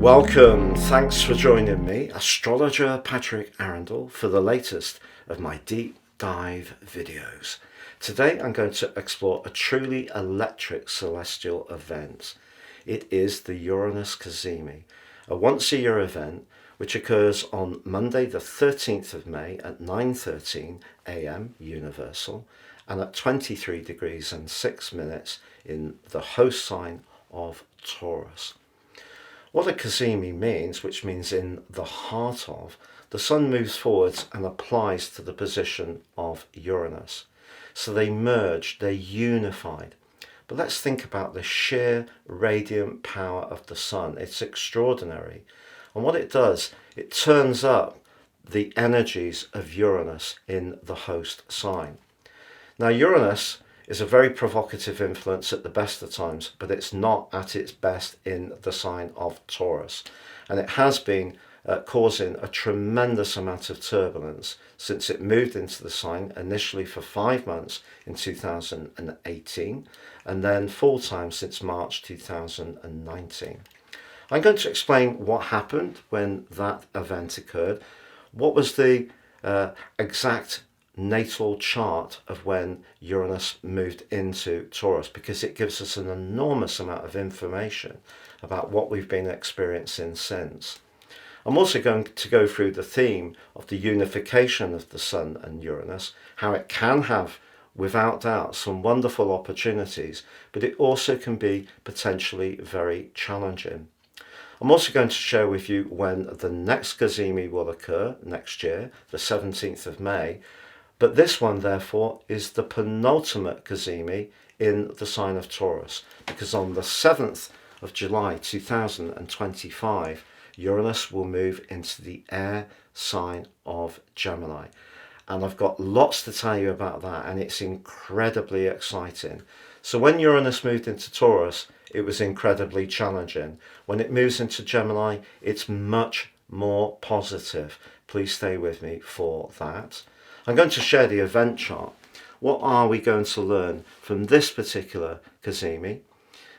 Welcome, thanks for joining me, astrologer Patrick Arundell, for the latest of my deep dive videos. Today I'm going to explore a truly electric celestial event. It is the Uranus Cazimi, a once-a-year event which occurs on Monday the 13th of May at 9:13 a.m. Universal and at 23 degrees and 6 minutes in the host sign of Taurus. What a Cazimi means, which means in the heart of, the Sun moves forwards and applies to the position of Uranus. So they merge, they're unified. But let's think about the sheer radiant power of the Sun. It's extraordinary. And what it does, it turns up the energies of Uranus in the host sign. Now Uranus is a very provocative influence at the best of times, but it's not at its best in the sign of Taurus. And it has been causing a tremendous amount of turbulence since it moved into the sign initially for 5 months in 2018 and then full time since March 2019. I'm going to explain what happened when that event occurred, what was the exact natal chart of when Uranus moved into Taurus, because it gives us an enormous amount of information about what we've been experiencing since. I'm also going to go through the theme of the unification of the Sun and Uranus, how it can have, without doubt, some wonderful opportunities, but it also can be potentially very challenging. I'm also going to share with you when the next Cazimi will occur next year, the 17th of May, but this one, therefore, is the penultimate Cazimi in the sign of Taurus, because on the 7th of July 2025, Uranus will move into the air sign of Gemini. And I've got lots to tell you about that, and it's incredibly exciting. So when Uranus moved into Taurus, it was incredibly challenging. When it moves into Gemini, it's much more positive. Please stay with me for that. I'm going to share the event chart. What are we going to learn from this particular Cazimi?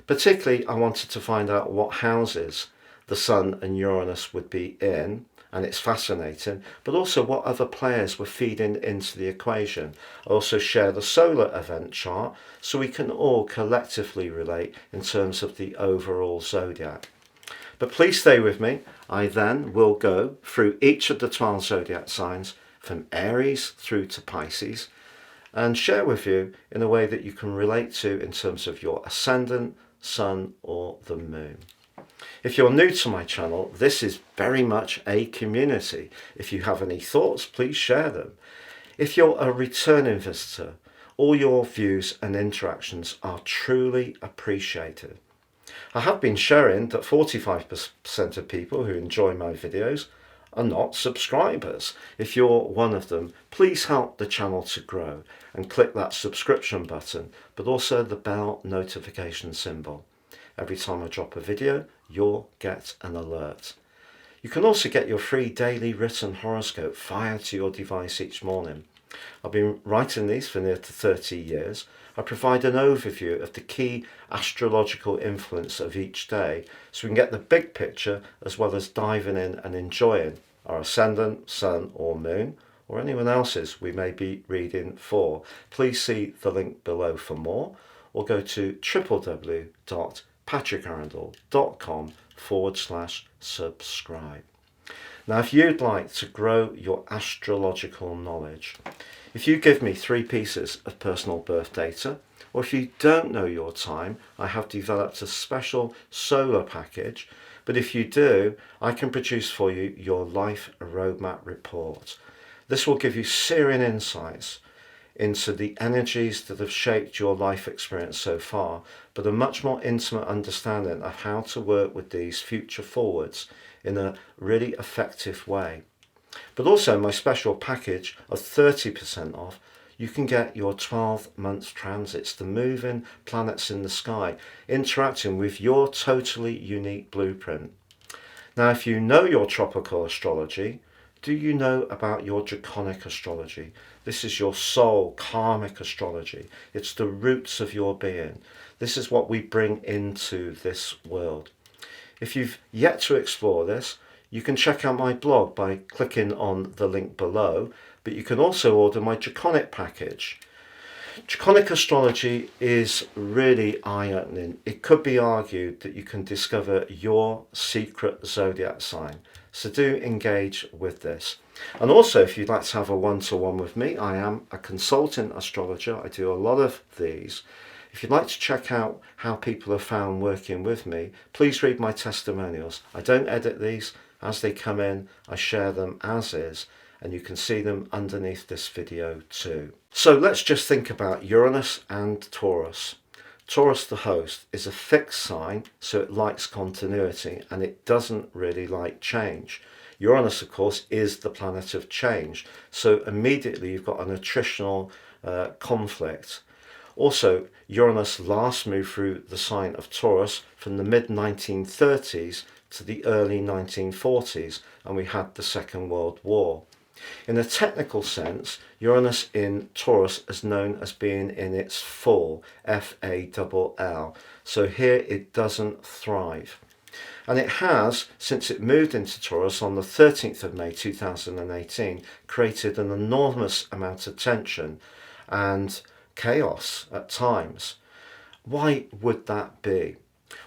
Particularly, I wanted to find out what houses the Sun and Uranus would be in, and it's fascinating, but also what other players were feeding into the equation. I also share the solar event chart so we can all collectively relate in terms of the overall zodiac. But please stay with me. I then will go through each of the 12 zodiac signs from Aries through to Pisces and share with you in a way that you can relate to in terms of your ascendant, Sun or the Moon. If you're new to my channel, this is very much a community. If you have any thoughts, please share them. If you're a returning visitor, all your views and interactions are truly appreciated. I have been sharing that 45% of people who enjoy my videos are not subscribers. If you're one of them, please help the channel to grow and click that subscription button, but also the bell notification symbol. Every time I drop a video, you'll get an alert. You can also get your free daily written horoscope fired to your device each morning. I've been writing these for near to 30 years. I provide an overview of the key astrological influence of each day so we can get the big picture as well as diving in and enjoying our ascendant, Sun or Moon, or anyone else's we may be reading for. Please see the link below for more, or go to www.patrickarundell.com/subscribe. Now, if you'd like to grow your astrological knowledge, if you give me 3 pieces of personal birth data, or if you don't know your time, I have developed a special solar package, but if you do, I can produce for you your life roadmap report. This will give you searing insights into the energies that have shaped your life experience so far, but a much more intimate understanding of how to work with these future forwards in a really effective way. But also my special package of 30% off, you can get your 12-month transits, the moving planets in the sky, interacting with your totally unique blueprint. Now, if you know your tropical astrology, do you know about your draconic astrology? This is your soul karmic astrology. It's the roots of your being. This is what we bring into this world. If you've yet to explore this, you can check out my blog by clicking on the link below, but you can also order my Draconic package. Draconic astrology is really eye-opening. It could be argued that you can discover your secret zodiac sign. So do engage with this. And also, if you'd like to have a one-to-one with me, I am a consultant astrologer. I do a lot of these. If you'd like to check out how people have found working with me, please read my testimonials. I don't edit these. As they come in, I share them as is, and you can see them underneath this video too. So let's just think about Uranus and Taurus. Taurus, the host, is a fixed sign, so it likes continuity and it doesn't really like change. Uranus, of course, is the planet of change, so immediately you've got an attritional conflict. Also, Uranus last moved through the sign of Taurus from the mid-1930s to the early 1940s, and we had the Second World War. In a technical sense, Uranus in Taurus is known as being in its full, F-A-L-L, so here it doesn't thrive. And it has, since it moved into Taurus on the 13th of May 2018, created an enormous amount of tension and chaos at times. Why would that be?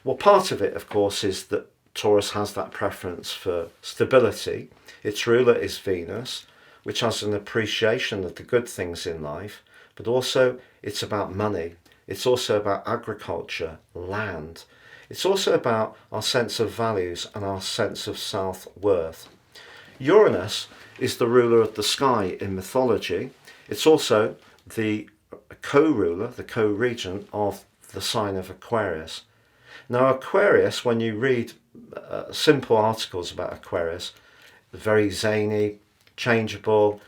Well, part of it, of course, is that Taurus has that preference for stability. Its ruler is Venus, which has an appreciation of the good things in life, but also it's about money. It's also about agriculture, land. It's also about our sense of values and our sense of self-worth. Uranus is the ruler of the sky in mythology. It's also the co-ruler, the co-regent of the sign of Aquarius. Now, Aquarius, when you read simple articles about Aquarius, very zany, changeable,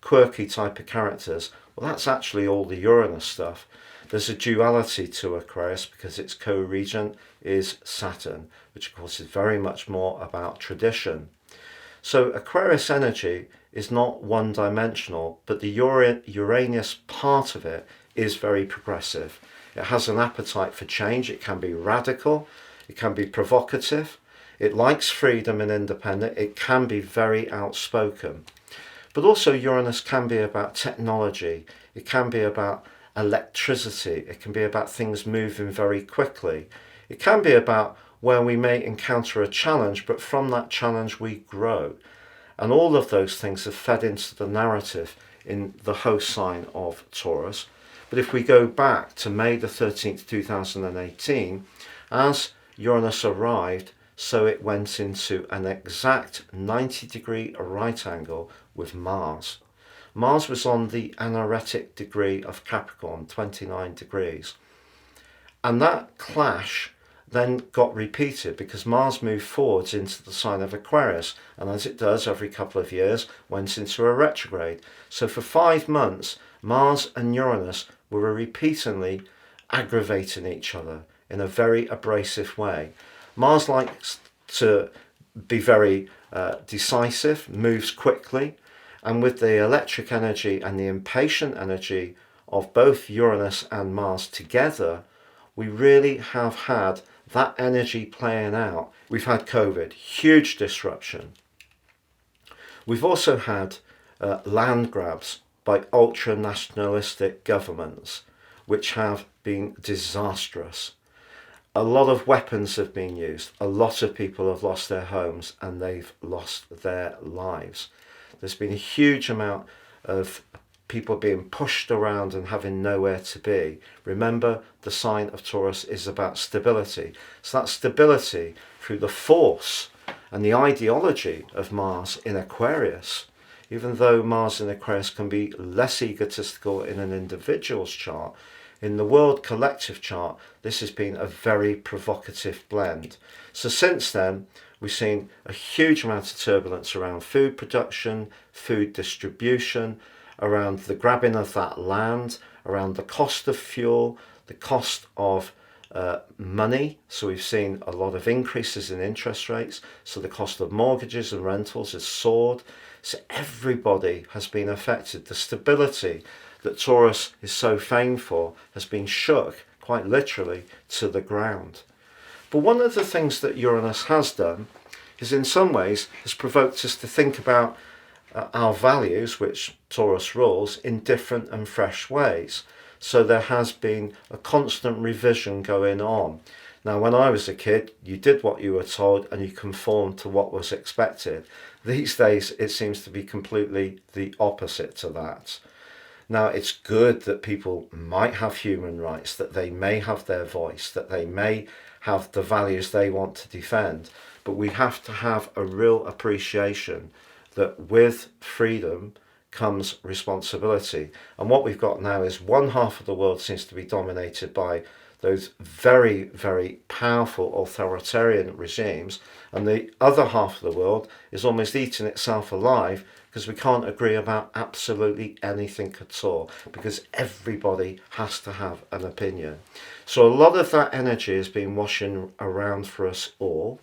quirky type of characters, well, that's actually all the Uranus stuff. There's a duality to Aquarius because its co-regent is Saturn, which of course is very much more about tradition. So Aquarius energy is not one-dimensional, but the Uranus part of it is very progressive. It has an appetite for change. It can be radical. It can be provocative. It likes freedom and independence. It can be very outspoken. But also Uranus can be about technology. It can be about electricity. It can be about things moving very quickly. It can be about where we may encounter a challenge, but from that challenge we grow. And all of those things have fed into the narrative in the host sign of Taurus. But if we go back to May the 13th, 2018, as Uranus arrived, so it went into an exact 90-degree right angle with Mars. Mars was on the anaretic degree of Capricorn, 29 degrees. And that clash then got repeated because Mars moved forwards into the sign of Aquarius, and as it does every couple of years, went into a retrograde. So for 5 months, Mars and Uranus were repeatedly aggravating each other in a very abrasive way. Mars likes to be very decisive, moves quickly, and with the electric energy and the impatient energy of both Uranus and Mars together, we really have had that energy playing out. We've had COVID, huge disruption. We've also had land grabs by ultra-nationalistic governments, which have been disastrous. A lot of weapons have been used. A lot of people have lost their homes and they've lost their lives. There's been a huge amount of people being pushed around and having nowhere to be. Remember, the sign of Taurus is about stability. So that stability through the force and the ideology of Mars in Aquarius, even though Mars in Aquarius can be less egotistical in an individual's chart, in the world collective chart, this has been a very provocative blend. So since then, we've seen a huge amount of turbulence around food production, food distribution, around the grabbing of that land, around the cost of fuel, the cost of money. So we've seen a lot of increases in interest rates. So the cost of mortgages and rentals has soared. So everybody has been affected. The stability that Taurus is so famed for has been shook, quite literally, to the ground. But one of the things that Uranus has done is in some ways has provoked us to think about our values, which Taurus rules, in different and fresh ways. So there has been a constant revision going on. Now, when I was a kid, you did what you were told and you conformed to what was expected. These days, it seems to be completely the opposite to that. Now, it's good that people might have human rights, that they may have their voice, that they may have the values they want to defend, but we have to have a real appreciation that with freedom comes responsibility. And what we've got now is one half of the world seems to be dominated by those very, very powerful authoritarian regimes, and the other half of the world is almost eating itself alive because we can't agree about absolutely anything at all, because everybody has to have an opinion. So a lot of that energy has been washing around for us all.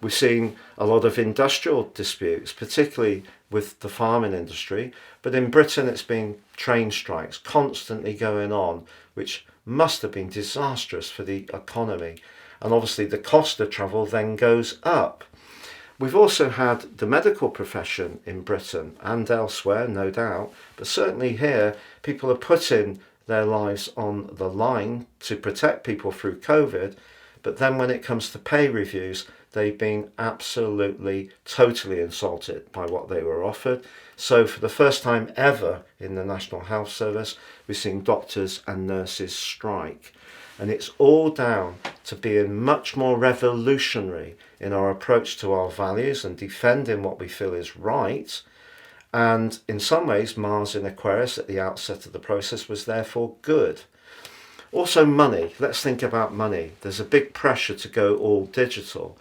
We've seen a lot of industrial disputes, particularly with the farming industry, but in Britain it's been train strikes constantly going on, which must have been disastrous for the economy. And obviously the cost of travel then goes up. We've also had the medical profession in Britain and elsewhere, no doubt, but certainly here people are putting their lives on the line to protect people through COVID, but then when it comes to pay reviews, they've been absolutely, totally insulted by what they were offered. So for the first time ever in the National Health Service, we've seen doctors and nurses strike. And it's all down to being much more revolutionary in our approach to our values and defending what we feel is right. And in some ways, Mars in Aquarius at the outset of the process was therefore good. Also money. Let's think about money. There's a big pressure to go all digital,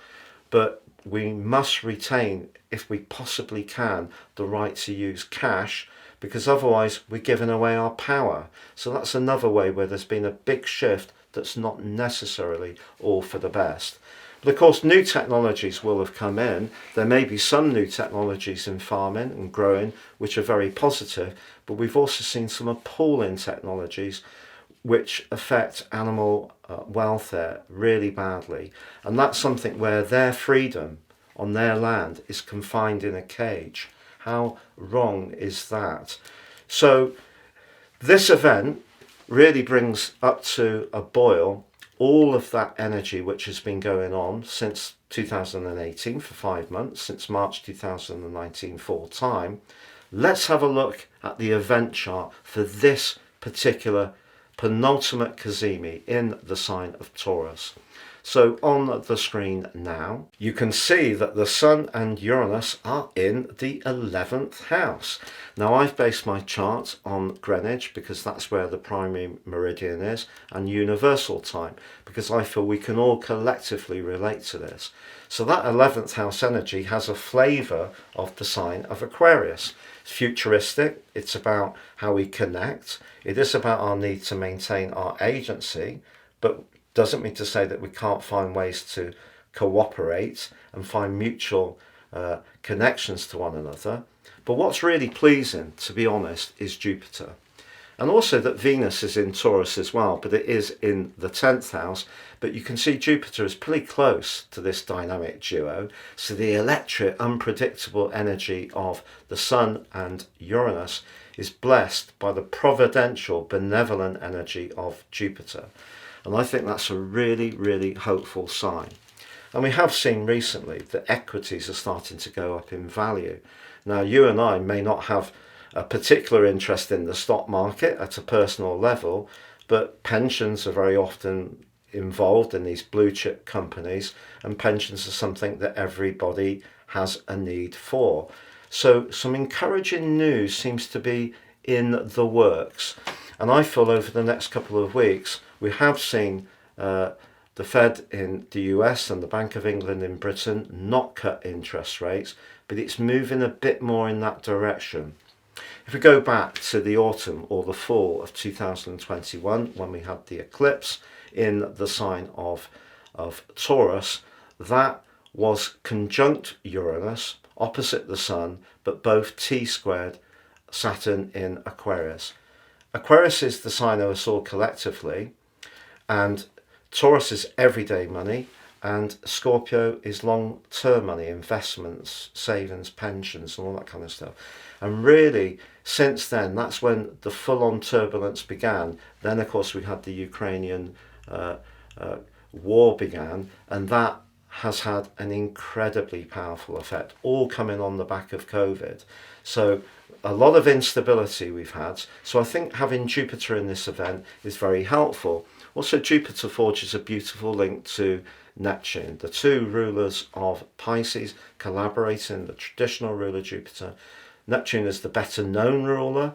but we must retain, if we possibly can, the right to use cash, because otherwise we're giving away our power. So that's another way where there's been a big shift that's not necessarily all for the best. But of course, new technologies will have come in. There may be some new technologies in farming and growing which are very positive, but we've also seen some appalling technologies which affect animal welfare really badly. And that's something where their freedom on their land is confined in a cage. How wrong is that? So this event really brings up to a boil all of that energy which has been going on since 2018 for 5 months, since March 2019 full time. Let's have a look at the event chart for this particular penultimate Cazimi in the sign of Taurus. So on the screen now, you can see that the Sun and Uranus are in the 11th house. Now I've based my chart on Greenwich because that's where the primary meridian is, and universal time because I feel we can all collectively relate to this. So that 11th house energy has a flavour of the sign of Aquarius. It's futuristic, it's about how we connect, it is about our need to maintain our agency, but doesn't mean to say that we can't find ways to cooperate and find mutual connections to one another. But what's really pleasing, to be honest, is Jupiter. And also that Venus is in Taurus as well, but it is in the 10th house. But you can see Jupiter is pretty close to this dynamic duo. So the electric, unpredictable energy of the Sun and Uranus is blessed by the providential, benevolent energy of Jupiter. And I think that's a really, really hopeful sign. And we have seen recently that equities are starting to go up in value. Now, you and I may not have a particular interest in the stock market at a personal level, but pensions are very often involved in these blue chip companies, and pensions are something that everybody has a need for. So some encouraging news seems to be in the works. And I feel over the next couple of weeks, we have seen the Fed in the US and the Bank of England in Britain not cut interest rates, but it's moving a bit more in that direction. If we go back to the autumn or the fall of 2021, when we had the eclipse in the sign of Taurus, that was conjunct Uranus, opposite the Sun, but both T-squared Saturn in Aquarius. Aquarius is the sign of us all collectively, and Taurus is everyday money, and Scorpio is long-term money, investments, savings, pensions, and all that kind of stuff. And really, since then, that's when the full-on turbulence began. Then, of course, we had the Ukrainian war began, and that has had an incredibly powerful effect, all coming on the back of COVID. So a lot of instability we've had. So I think having Jupiter in this event is very helpful. Also, Jupiter forges a beautiful link to Neptune, the two rulers of Pisces collaborating, the traditional ruler Jupiter. Neptune is the better known ruler,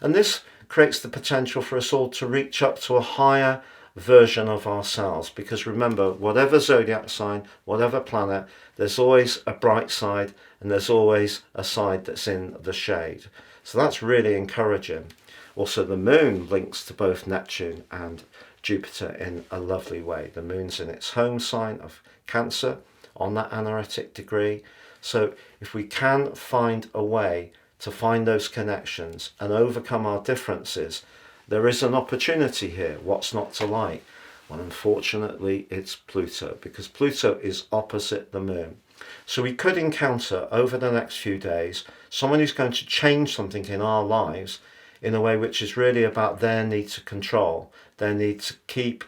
and this creates the potential for us all to reach up to a higher version of ourselves, because remember, whatever zodiac sign, whatever planet, there's always a bright side and there's always a side that's in the shade. So that's really encouraging. Also, the moon links to both Neptune and Jupiter in a lovely way. The moon's in its home sign of Cancer on that anaretic degree. So if we can find a way to find those connections and overcome our differences, there is an opportunity here. What's not to like? Well, unfortunately, it's Pluto, because Pluto is opposite the moon. So we could encounter over the next few days someone who's going to change something in our lives in a way which is really about their need to control, their need to keep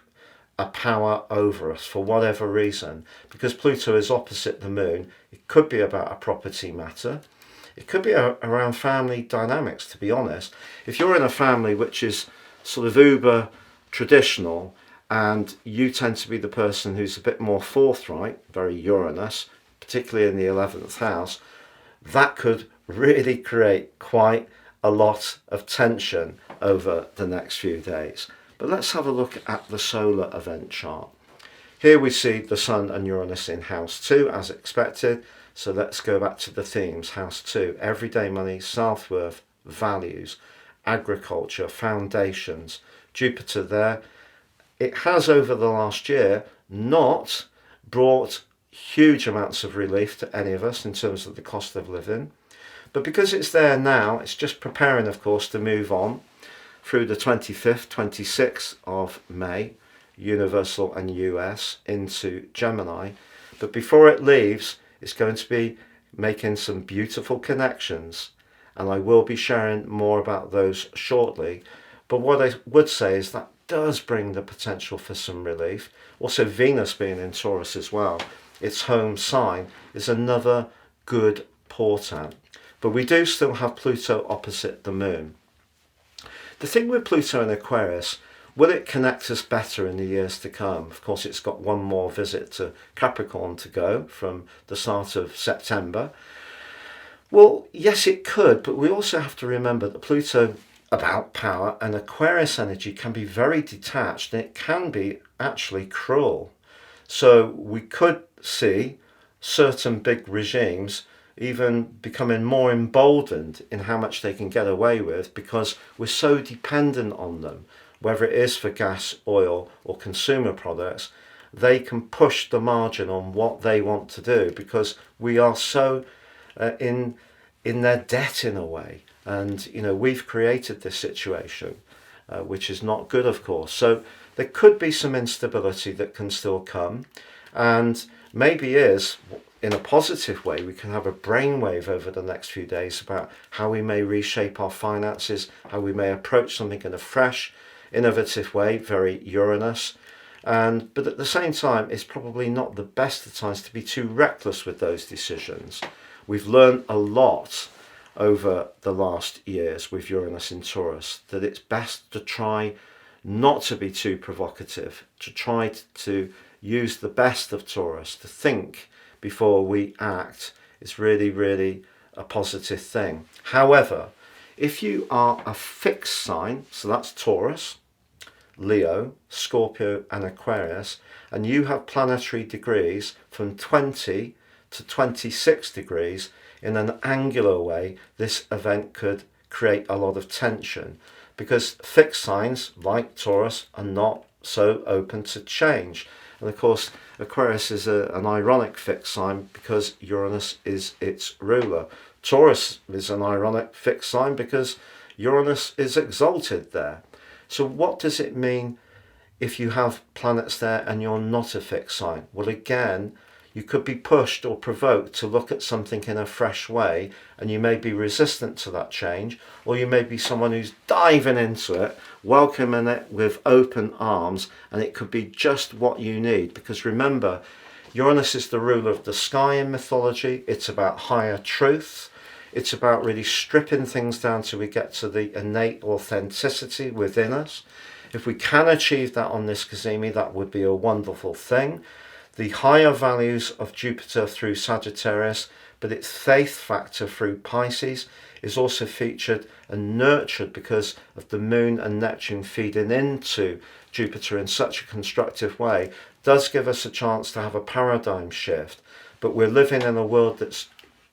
a power over us for whatever reason. Because Pluto is opposite the moon, it could be about a property matter. It could be around family dynamics, to be honest. If you're in a family which is sort of uber traditional and you tend to be the person who's a bit more forthright, very Uranus, particularly in the 11th house, that could really create quite a lot of tension over the next few days. But let's have a look at the solar event chart. Here we see the Sun and Uranus in house 2 as expected. So let's go back to the themes. House 2, everyday money, self-worth, values, agriculture, foundations. Jupiter there. It has over the last year not brought huge amounts of relief to any of us in terms of the cost of living. But because it's there now, it's just preparing, of course, to move on through the 25th, 26th of May, Universal and US, into Gemini. But before it leaves, it's going to be making some beautiful connections, and I will be sharing more about those shortly. But what I would say is that does bring the potential for some relief. Also, Venus being in Taurus as well, its home sign, is another good portent. But we do still have Pluto opposite the moon. The thing with Pluto in Aquarius, will it connect us better in the years to come? Of course, it's got one more visit to Capricorn to go from the start of September. Well, yes, it could, but we also have to remember that Pluto, about power, and Aquarius energy can be very detached, and it can be actually cruel. So we could see certain big regimes even becoming more emboldened in how much they can get away with, because we're so dependent on them. Whether it is for gas, oil, or consumer products, they can push the margin on what they want to do, because we are so in their debt in a way. And, you know, we've created this situation, which is not good, of course. So there could be some instability that can still come. And maybe is, in a positive way, we can have a brainwave over the next few days about how we may reshape our finances, how we may approach something in a fresh, innovative way, very Uranus. But at the same time, it's probably not the best of times to be too reckless with those decisions. We've learned a lot over the last years with Uranus in Taurus, that it's best to try not to be too provocative, to try to use the best of Taurus, to think before we act. Is really, really a positive thing. However, if you are a fixed sign, so that's Taurus, Leo, Scorpio and Aquarius, and you have planetary degrees from 20 to 26 degrees in an angular way, this event could create a lot of tension, because fixed signs like Taurus are not so open to change. And of course, Aquarius is an ironic fixed sign because Uranus is its ruler. Taurus is an ironic fixed sign because Uranus is exalted there. So what does it mean if you have planets there and you're not a fixed sign? Well, again, you could be pushed or provoked to look at something in a fresh way, and you may be resistant to that change, or you may be someone who's diving into it, welcoming it with open arms, and it could be just what you need. Because remember, Uranus is the ruler of the sky in mythology. It's about higher truth. It's about really stripping things down till we get to the innate authenticity within us. If we can achieve that on this Cazimi, that would be a wonderful thing. The higher values of Jupiter through Sagittarius, but its faith factor through Pisces is also featured and nurtured because of the Moon and Neptune feeding into Jupiter in such a constructive way, does give us a chance to have a paradigm shift. But we're living in a world that's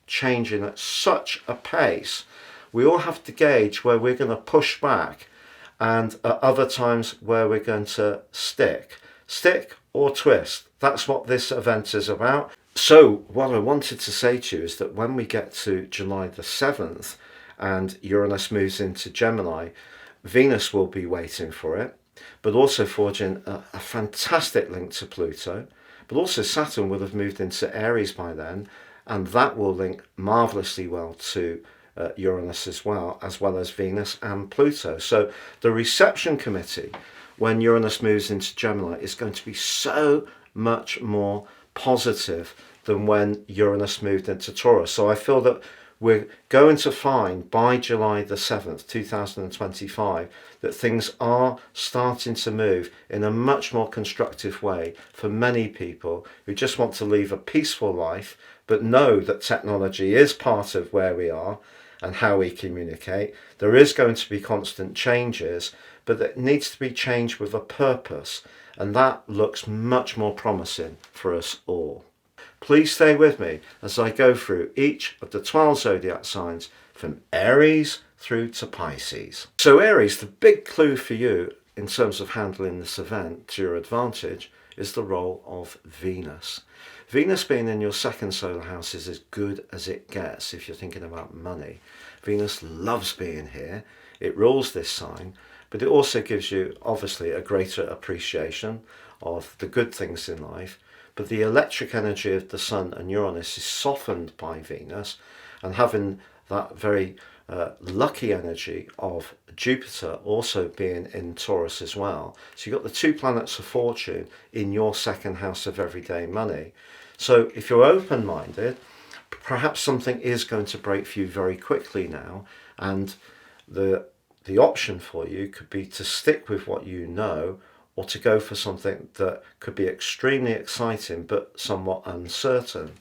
changing at such a pace. We all have to gauge where we're going to push back, and at other times where we're going to stick or twist. That's what this event is about. So what I wanted to say to you is that when we get to July the 7th and Uranus moves into Gemini, Venus will be waiting for it, but also forging a fantastic link to Pluto. But also Saturn will have moved into Aries by then, and that will link marvellously well to Uranus as well as Venus and Pluto. So the reception committee, when Uranus moves into Gemini, is going to be so much more positive than when Uranus moved into Taurus. So I feel that we're going to find by July the 7th, 2025, that things are starting to move in a much more constructive way for many people who just want to live a peaceful life, but know that technology is part of where we are and how we communicate. There is going to be constant changes, but it needs to be changed with a purpose, and that looks much more promising for us all. Please stay with me as I go through each of the 12 zodiac signs from Aries through to Pisces. So Aries, the big clue for you in terms of handling this event to your advantage is the role of Venus. Venus being in your second solar house is as good as it gets if you're thinking about money. Venus loves being here. It rules this sign, but it also gives you obviously a greater appreciation of the good things in life. But the electric energy of the Sun and Uranus is softened by Venus, and having that very lucky energy of Jupiter also being in Taurus as well. So you've got the two planets of fortune in your second house of everyday money. So if you're open-minded, perhaps something is going to break for you very quickly now, and the option for you could be to stick with what you know, or to go for something that could be extremely exciting but somewhat uncertain.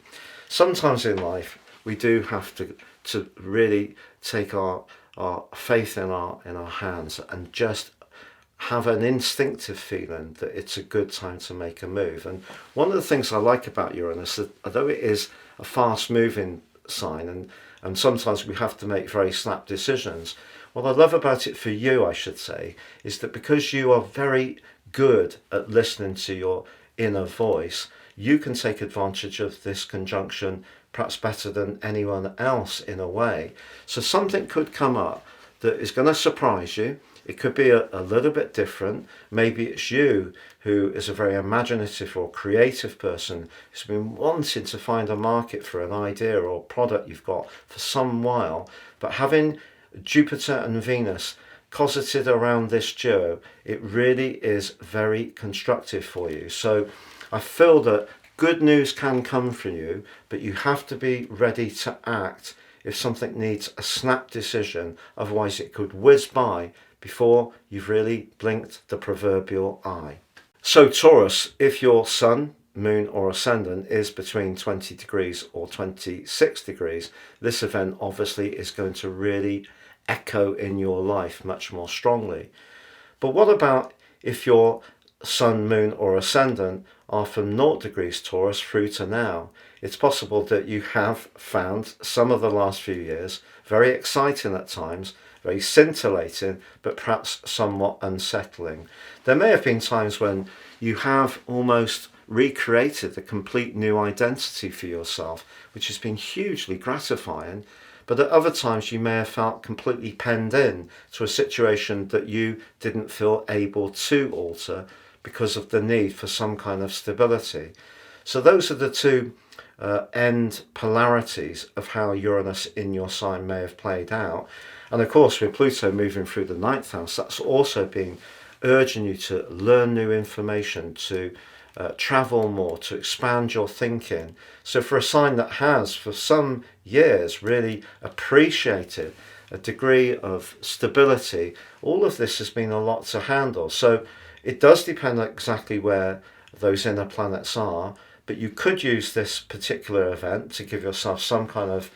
Sometimes in life we do have to really take our faith in our hands and just have an instinctive feeling that it's a good time to make a move. And one of the things I like about Uranus, that although it is a fast moving sign and sometimes we have to make very snap decisions, what I love about it for you, I should say, is that because you are very good at listening to your inner voice, you can take advantage of this conjunction perhaps better than anyone else in a way. So something could come up that is going to surprise you. It could be a little bit different. Maybe it's you who is a very imaginative or creative person who's been wanting to find a market for an idea or product you've got for some while, but having Jupiter and Venus cosseted around this duo, it really is very constructive for you. So I feel that good news can come from you, but you have to be ready to act if something needs a snap decision. Otherwise it could whiz by before you've really blinked the proverbial eye. So Taurus, if your sun, moon or ascendant is between 20 degrees or 26 degrees, this event obviously is going to really echo in your life much more strongly. But what about if your sun, moon or ascendant are from 0 degrees Taurus through to now? It's possible that you have found some of the last few years very exciting at times, very scintillating, but perhaps somewhat unsettling. There may have been times when you have almost recreated a complete new identity for yourself, which has been hugely gratifying. But at other times you may have felt completely penned in to a situation that you didn't feel able to alter because of the need for some kind of stability. So those are the two end polarities of how Uranus in your sign may have played out. And of course, with Pluto moving through the ninth house, that's also been urging you to learn new information, to travel more, to expand your thinking. So for a sign that has, for some years, really appreciated a degree of stability, all of this has been a lot to handle. So it does depend on exactly where those inner planets are, but you could use this particular event to give yourself some kind of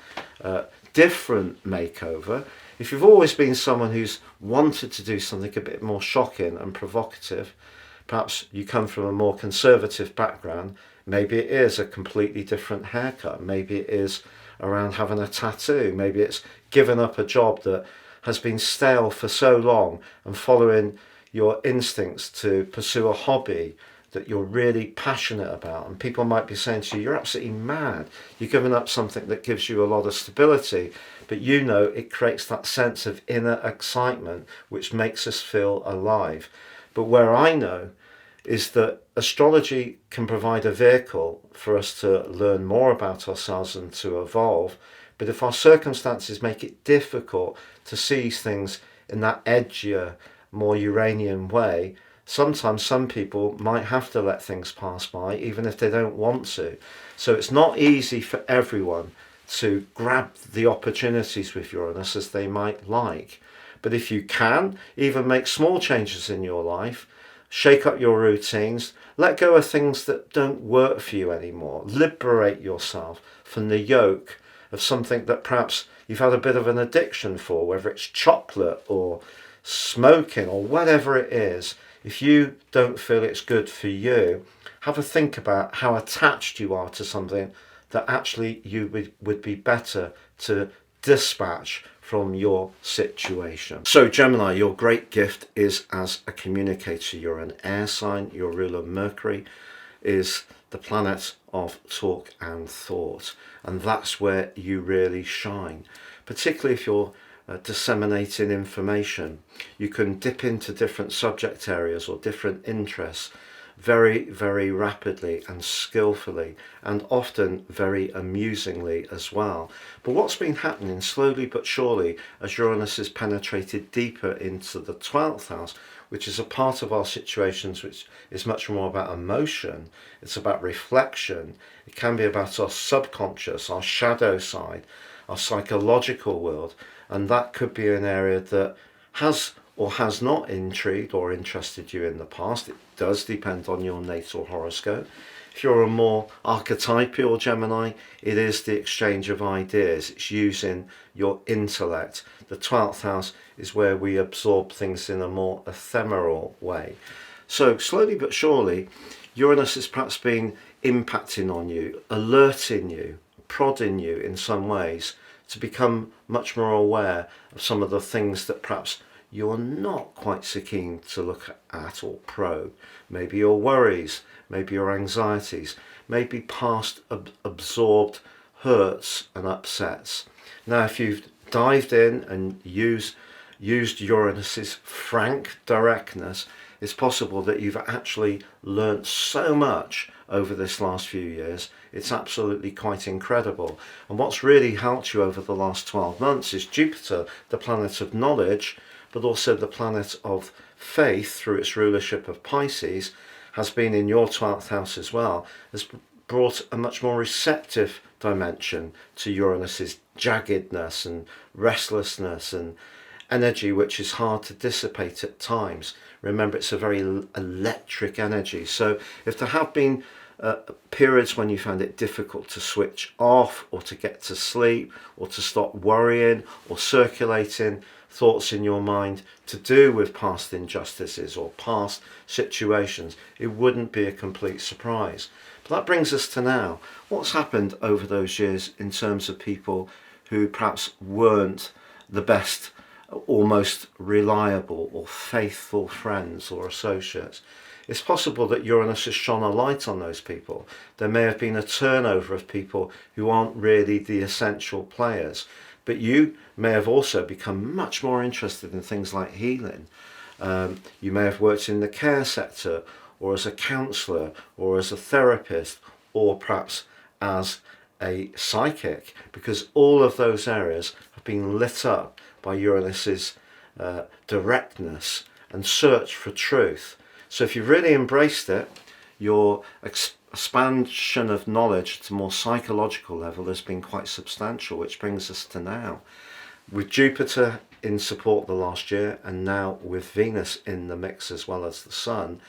different makeover. If you've always been someone who's wanted to do something a bit more shocking and provocative, perhaps you come from a more conservative background, maybe it is a completely different haircut, maybe it is around having a tattoo, maybe it's given up a job that has been stale for so long and following your instincts to pursue a hobby that you're really passionate about. And people might be saying to you, you're absolutely mad, you're giving up something that gives you a lot of stability, but you know it creates that sense of inner excitement which makes us feel alive. But where I know is that astrology can provide a vehicle for us to learn more about ourselves and to evolve. But if our circumstances make it difficult to see things in that edgier, more Uranian way, sometimes some people might have to let things pass by, even if they don't want to. So it's not easy for everyone to grab the opportunities with Uranus as they might like. But if you can, even make small changes in your life, shake up your routines, let go of things that don't work for you anymore, liberate yourself from the yoke of something that perhaps you've had a bit of an addiction for, whether it's chocolate or smoking or whatever it is. If you don't feel it's good for you, have a think about how attached you are to something that actually you would be better to dispatch from your situation. So Gemini, your great gift is as a communicator. You're an air sign. Your ruler Mercury is the planet of talk and thought, and that's where you really shine, particularly if you're disseminating information. You can dip into different subject areas or different interests very, very rapidly and skillfully, and often very amusingly as well. But what's been happening slowly but surely as Uranus has penetrated deeper into the 12th house, which is a part of our situations which is much more about emotion, it's about reflection, it can be about our subconscious, our shadow side, our psychological world, and that could be an area that has or has not intrigued or interested you in the past. It does depend on your natal horoscope. If you're a more archetypal Gemini, it is the exchange of ideas. It's using your intellect. The 12th house is where we absorb things in a more ephemeral way. So slowly but surely, Uranus has perhaps been impacting on you, alerting you, prodding you in some ways to become much more aware of some of the things that perhaps you're not quite so keen to look at or probe. Maybe your worries, maybe your anxieties, maybe past absorbed hurts and upsets. Now, if you've dived in and used Uranus's frank directness, it's possible that you've actually learnt so much over this last few years. It's absolutely quite incredible. And what's really helped you over the last 12 months is Jupiter, the planet of knowledge, but also the planet of faith through its rulership of Pisces, has been in your 12th house as well, has brought a much more receptive dimension to Uranus's jaggedness and restlessness and energy which is hard to dissipate at times. Remember, it's a very electric energy. So if there have been periods when you found it difficult to switch off or to get to sleep or to stop worrying or circulating thoughts in your mind to do with past injustices or past situations, it wouldn't be a complete surprise. But that brings us to now. What's happened over those years in terms of people who perhaps weren't the best, almost reliable or faithful friends or associates? It's possible that Uranus has shone a light on those people. There may have been a turnover of people who aren't really the essential players. But you may have also become much more interested in things like healing. You may have worked in the care sector or as a counsellor, or as a therapist, or perhaps as a psychic, because all of those areas have been lit up by Uranus's directness and search for truth. So if you've really embraced it, your expansion of knowledge at a more psychological level has been quite substantial, which brings us to now. With Jupiter in support the last year, and now with Venus in the mix as well as the Sun,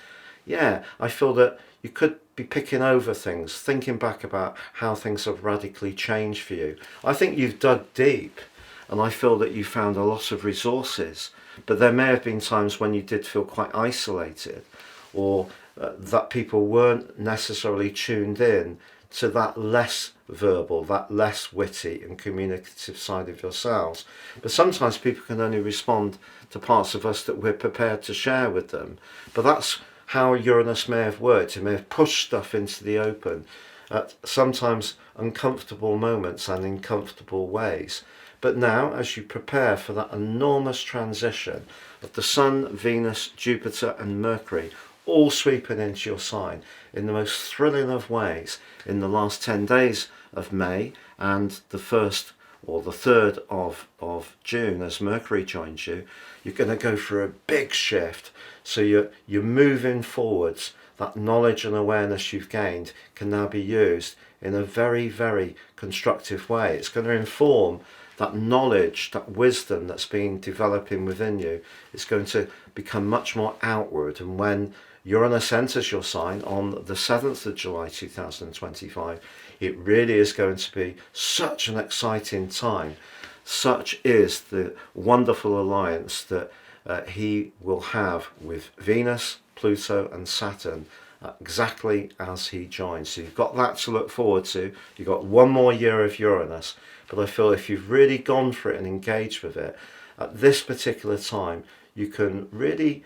yeah, I feel that you could be picking over things, thinking back about how things have radically changed for you. I think you've dug deep, and I feel that you found a lot of resources, but there may have been times when you did feel quite isolated, or that people weren't necessarily tuned in to that less verbal, that less witty and communicative side of yourselves. But sometimes people can only respond to parts of us that we're prepared to share with them. But that's how Uranus may have worked. It may have pushed stuff into the open at sometimes uncomfortable moments and in comfortable ways. But now, as you prepare for that enormous transition of the Sun, Venus, Jupiter and Mercury all sweeping into your sign in the most thrilling of ways in the last 10 days of May and the 1st or the 3rd of June as Mercury joins you, you're going to go for a big shift. So you're moving forwards. That knowledge and awareness you've gained can now be used in a very, very constructive way. It's going to inform that knowledge, that wisdom that's been developing within you. It's going to become much more outward, and when Uranus enters your sign on the 7th of July 2025, it really is going to be such an exciting time. Such is the wonderful alliance that he will have with Venus, Pluto and Saturn exactly as he joins. So you've got that to look forward to. You've got one more year of Uranus, but I feel if you've really gone for it and engaged with it at this particular time, you can really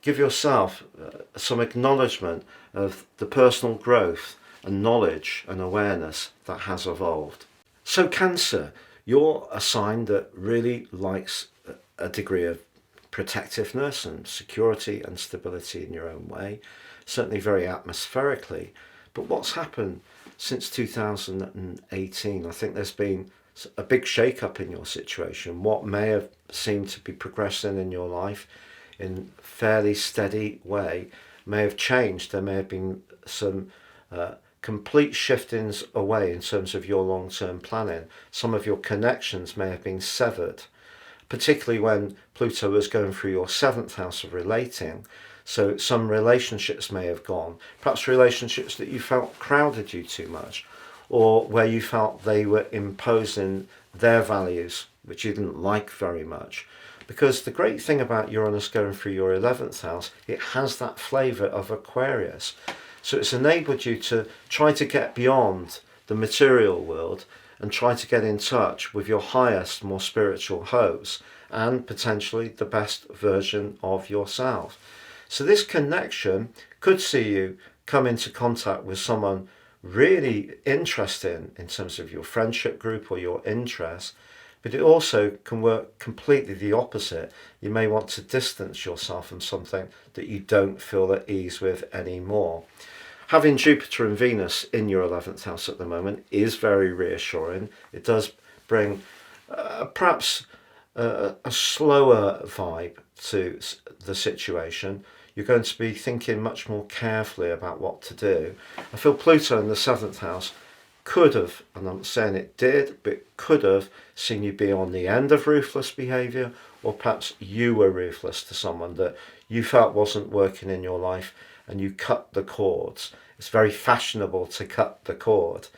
give yourself some acknowledgement of the personal growth and knowledge and awareness that has evolved. So Cancer, you're a sign that really likes a degree of protectiveness and security and stability in your own way, certainly very atmospherically. But what's happened since 2018? I think there's been a big shake-up in your situation. What may have seemed to be progressing in your life in a fairly steady way may have changed. There may have been some complete shiftings away in terms of your long-term planning. Some of your connections may have been severed, particularly when Pluto was going through your 7th house of relating. So some relationships may have gone, perhaps relationships that you felt crowded you too much, or where you felt they were imposing their values, which you didn't like very much. Because the great thing about Uranus going through your 11th house, it has that flavour of Aquarius. So it's enabled you to try to get beyond the material world and try to get in touch with your highest, more spiritual hopes and potentially the best version of yourself. So this connection could see you come into contact with someone really interesting in terms of your friendship group or your interests, but it also can work completely the opposite. You may want to distance yourself from something that you don't feel at ease with anymore. Having Jupiter and Venus in your 11th house at the moment is very reassuring. It does bring perhaps a slower vibe to the situation. You're going to be thinking much more carefully about what to do. I feel Pluto in the 7th house could have, and I'm not saying it did, but could have seen you be on the end of ruthless behaviour, or perhaps you were ruthless to someone that you felt wasn't working in your life and you cut the cords. It's very fashionable to cut the cord,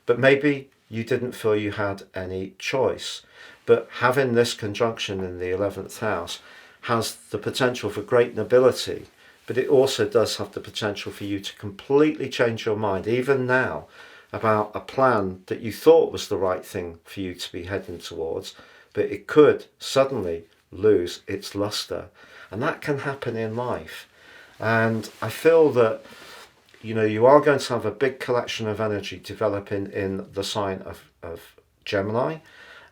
but maybe you didn't feel you had any choice. But having this conjunction in the 11th house has the potential for great nobility, but it also does have the potential for you to completely change your mind, even now, about a plan that you thought was the right thing for you to be heading towards, but it could suddenly lose its luster. And that can happen in life. And I feel that, you are going to have a big collection of energy developing in the sign of Gemini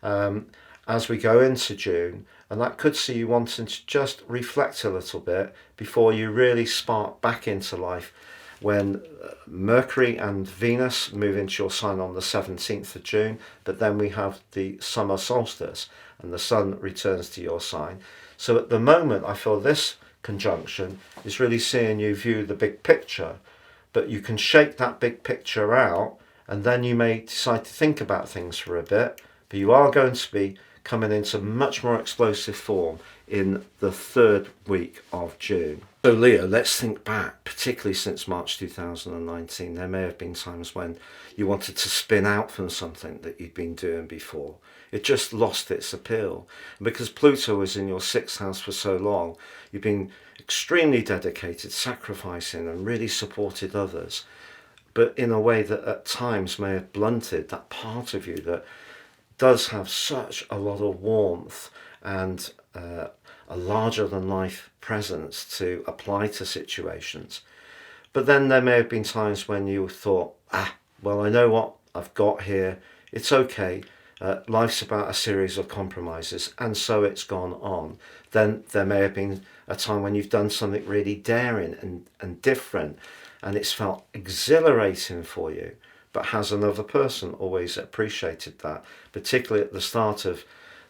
as we go into June. And that could see you wanting to just reflect a little bit before you really spark back into life when Mercury and Venus move into your sign on the 17th of June, but then we have the summer solstice and the sun returns to your sign. So at the moment, I feel this conjunction is really seeing you view the big picture, but you can shake that big picture out and then you may decide to think about things for a bit, but you are going to be coming into much more explosive form in the third week of June. So Leo, let's think back, particularly since March 2019. There may have been times when you wanted to spin out from something that you'd been doing before. It just lost its appeal. And because Pluto was in your sixth house for so long, you've been extremely dedicated, sacrificing and really supported others, but in a way that at times may have blunted that part of you that does have such a lot of warmth and a larger than life presence to apply to situations. But then there may have been times when you thought, well, I know what I've got here, it's okay, life's about a series of compromises, and so it's gone on. Then there may have been a time when you've done something really daring and different, and it's felt exhilarating for you. But has another person always appreciated that, particularly at the start of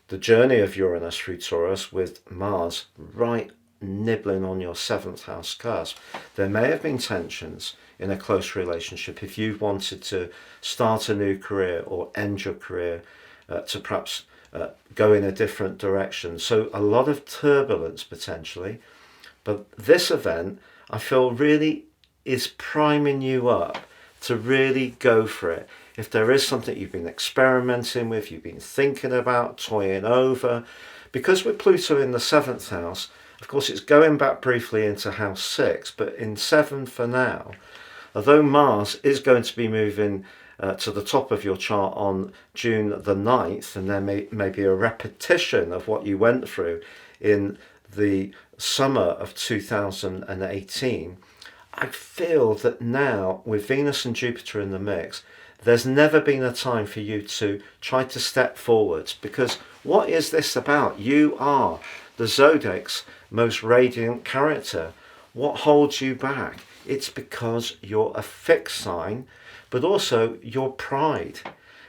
the journey of Uranus through Taurus with Mars right nibbling on your seventh house cusp? There may have been tensions in a close relationship if you've wanted to start a new career or end your career, to perhaps go in a different direction. So a lot of turbulence potentially, but this event I feel really is priming you up to really go for it. If there is something you've been experimenting with, you've been thinking about, toying over, because with Pluto in the seventh house, of course it's going back briefly into house 6, but in 7 for now, although Mars is going to be moving to the top of your chart on June the 9th, and there may be a repetition of what you went through in the summer of 2018, I feel that now, with Venus and Jupiter in the mix, there's never been a time for you to try to step forwards, because what is this about? You are the zodiac's most radiant character. What holds you back? It's because you're a fixed sign, but also your pride,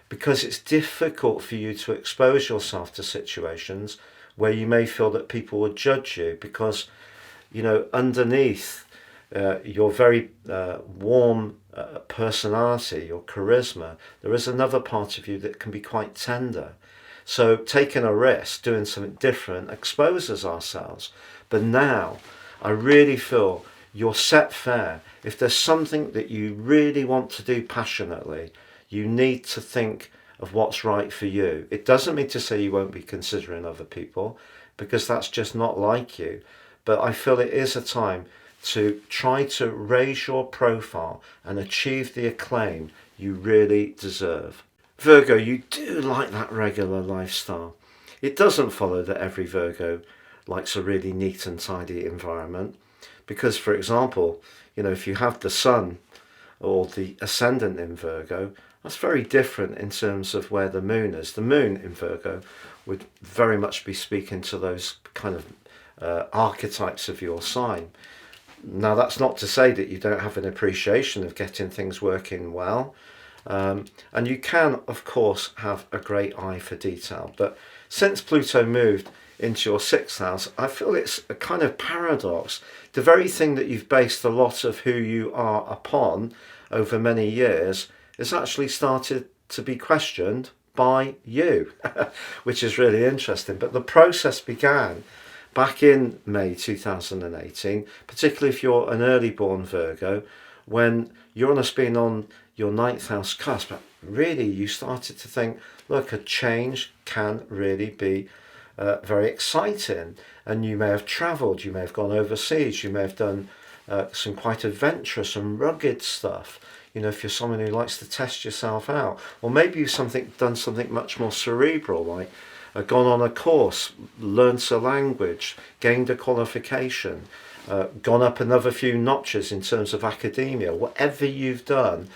because it's difficult for you to expose yourself to situations where you may feel that people will judge you, because, you know, underneath your very warm personality, your charisma, there is another part of you that can be quite tender. So taking a risk, doing something different, exposes ourselves. But now I really feel you're set fair. If there's something that you really want to do passionately, you need to think of what's right for you. It doesn't mean to say you won't be considering other people, because that's just not like you. But I feel it is a time to try to raise your profile and achieve the acclaim you really deserve. Virgo, you do like that regular lifestyle. It doesn't follow that every Virgo likes a really neat and tidy environment, because, for example, you know, if you have the sun or the ascendant in Virgo, that's very different in terms of where the moon is. The moon in Virgo would very much be speaking to those kind of archetypes of your sign. Now, that's not to say that you don't have an appreciation of getting things working well. And you can, of course, have a great eye for detail. But since Pluto moved into your sixth house, I feel it's a kind of paradox. The very thing that you've based a lot of who you are upon over many years is actually started to be questioned by you, which is really interesting. But the process began back in May 2018, particularly if you're an early born Virgo, when Uranus being on your ninth house cusp, really you started to think, look, a change can really be very exciting. And you may have travelled, you may have gone overseas, you may have done some quite adventurous and rugged stuff. You know, if you're someone who likes to test yourself out, or maybe you've done something much more cerebral, like gone on a course, learnt a language, gained a qualification, gone up another few notches in terms of academia. Whatever you've done,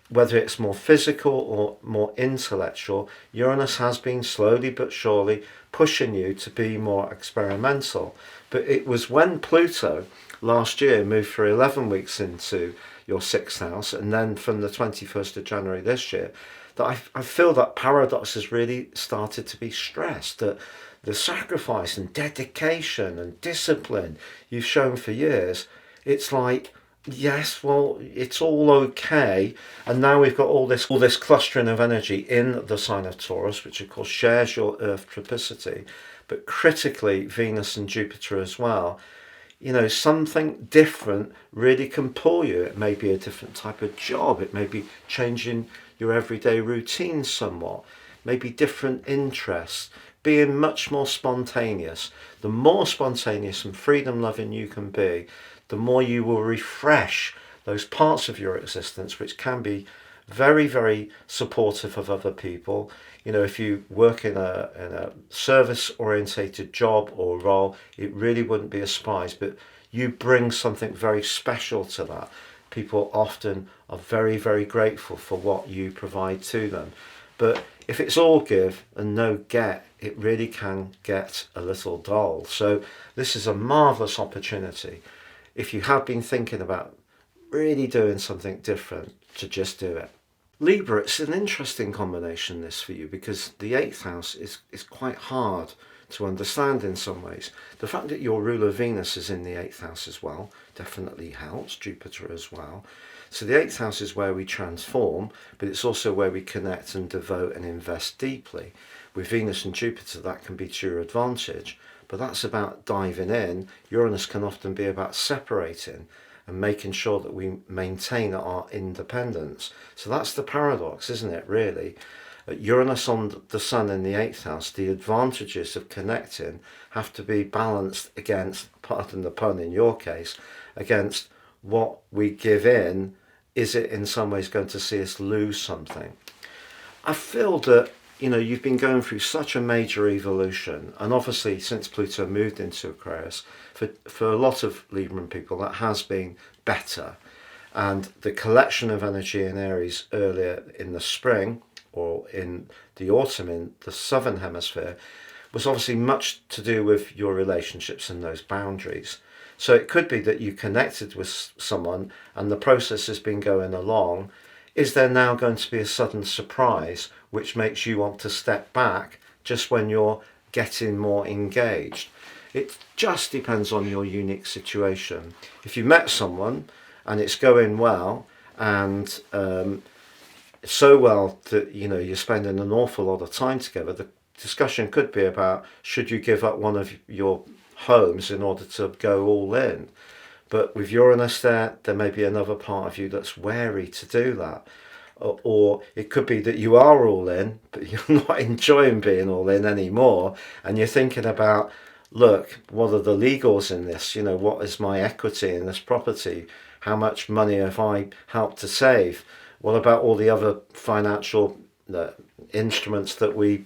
whether it's more physical or more intellectual, Uranus has been slowly but surely pushing you to be more experimental. But it was when Pluto last year moved for 11 weeks into your sixth house, and then from the 21st of January this year, that I feel that paradox has really started to be stressed, that the sacrifice and dedication and discipline you've shown for years, it's like, yes, well, it's all okay, and now we've got all this clustering of energy in the sign of Taurus, which of course shares your Earth tropicity, but critically Venus and Jupiter as well. You know, something different really can pull you. It may be a different type of job, it may be changing your everyday routine somewhat, maybe different interests, being much more spontaneous. The more spontaneous and freedom loving you can be, the more you will refresh those parts of your existence which can be very, very supportive of other people. You know, if you work in a service orientated job or role, it really wouldn't be a surprise, but you bring something very special to that. People often are very, very grateful for what you provide to them. But if it's all give and no get, it really can get a little dull. So this is a marvellous opportunity, if you have been thinking about really doing something different, to just do it. Libra, it's an interesting combination this for you, because the 8th house is quite hard to understand in some ways. The fact that your ruler Venus is in the 8th house as well definitely helps, Jupiter as well. So the 8th house is where we transform, but it's also where we connect and devote and invest deeply. With Venus and Jupiter, that can be to your advantage, but that's about diving in. Uranus can often be about separating and making sure that we maintain our independence. So that's the paradox, isn't it, really? Uranus on the Sun in the 8th house, the advantages of connecting have to be balanced against, pardon the pun in your case, against what we give in. Is it in some ways going to see us lose something? I feel that, you know, you've been going through such a major evolution, and obviously since Pluto moved into Aquarius, for a lot of Libran people that has been better, and the collection of energy in Aries earlier in the spring or in the autumn in the southern hemisphere was obviously much to do with your relationships and those boundaries. So it could be that you connected with someone and the process has been going along. Is there now going to be a sudden surprise which makes you want to step back just when you're getting more engaged? It just depends on your unique situation. If you met someone and it's going well, and so well that, you know, you're spending an awful lot of time together, the discussion could be about, should you give up one of your homes in order to go all in? But with Uranus there may be another part of you that's wary to do that. Or it could be that you are all in, but you're not enjoying being all in anymore, and you're thinking about, look, what are the legals in this? You know, what is my equity in this property? How much money have I helped to save? What about all the other financial instruments that we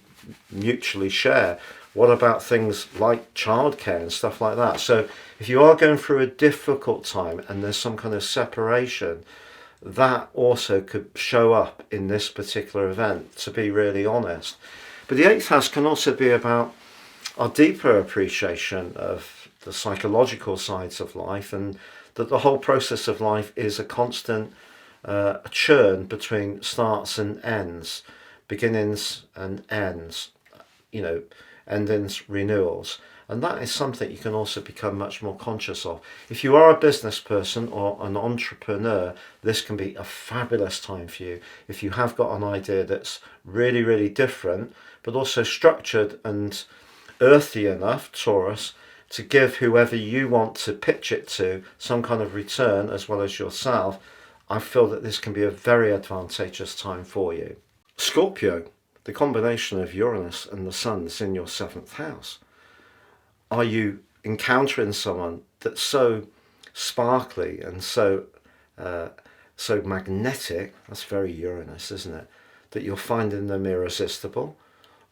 mutually share? What about things like childcare and stuff like that? So if you are going through a difficult time and there's some kind of separation, that also could show up in this particular event, to be really honest. But the 8th house can also be about our deeper appreciation of the psychological sides of life, and that the whole process of life is a constant churn between starts and ends, beginnings and ends, you know, endings, renewals. And that is something you can also become much more conscious of. If you are a business person or an entrepreneur, this can be a fabulous time for you. If you have got an idea that's really, really different, but also structured and earthy enough, Taurus, to give whoever you want to pitch it to some kind of return as well as yourself, I feel that this can be a very advantageous time for you. Scorpio, the combination of Uranus and the Sun is in your 7th house. Are you encountering someone that's so sparkly and so magnetic? That's very Uranus, isn't it? That you're finding them irresistible?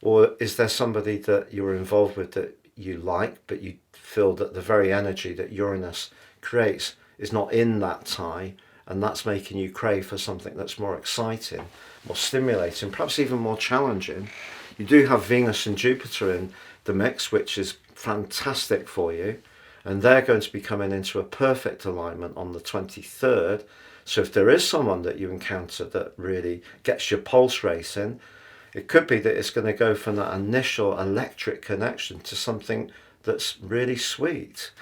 Or is there somebody that you're involved with that you like, but you feel that the very energy that Uranus creates is not in that tie, and that's making you crave for something that's more exciting, more stimulating, perhaps even more challenging. You do have Venus and Jupiter in the mix, which is fantastic for you, and they're going to be coming into a perfect alignment on the 23rd. So if there is someone that you encounter that really gets your pulse racing, it could be that it's going to go from that initial electric connection to something that's really sweet.